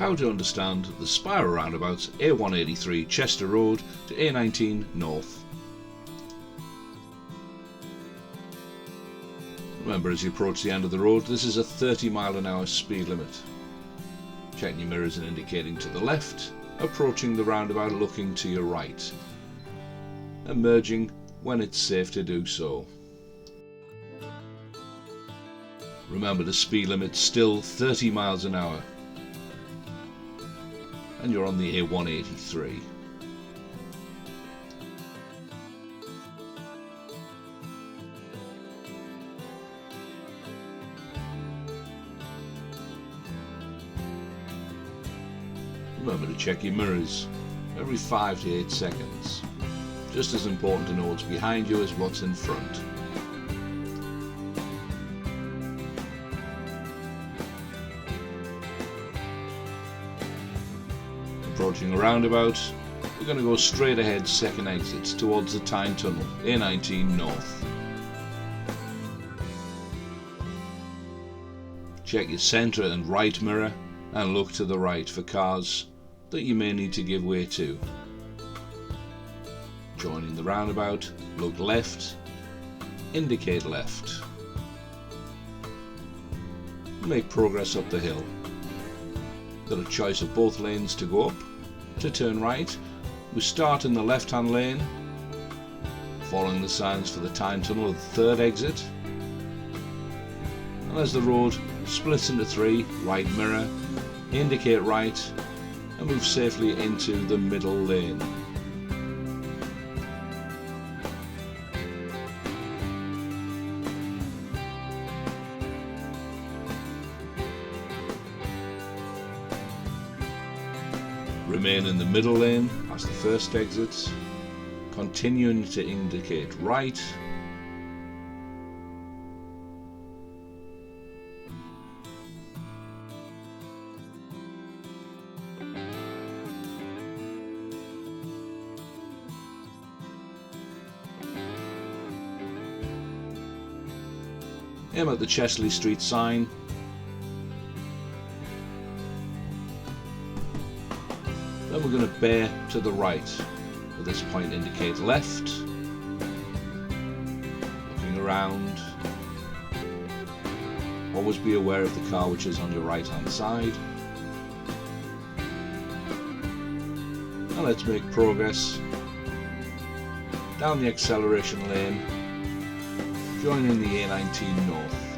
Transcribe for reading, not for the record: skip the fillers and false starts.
how to understand the spiral roundabouts A183 Chester Road to A19 North. Remember, as you approach the end of the road, this is a 30 mph speed limit. Checking your mirrors and indicating to the left, approaching the roundabout looking to your right, and merging when it's safe to do so. Remember, the speed limit's still 30 mph, and you're on the A183. Remember to check your mirrors every 5 to 8 seconds. Just as important to know what's behind you as what's in front. Approaching a roundabout, we're going to go straight ahead second exits towards the Tyne Tunnel, A19 North. Check your centre and right mirror and look to the right for cars that you may need to give way to. Joining the roundabout, look left, indicate left. Make progress up the hill. Got a choice of both lanes to go up. To turn right, we start in the left hand lane, following the signs for the Tyne Tunnel at the third exit, and as the road splits into 3, right mirror, indicate right, and move safely into the middle lane. Remain in the middle lane past the first exit, continuing to indicate right, aim at the Chesley Street sign, then we're going to bear to the right. At this point indicate left, looking around, always be aware of the car which is on your right hand side, and let's make progress down the acceleration lane, joining the A19 North.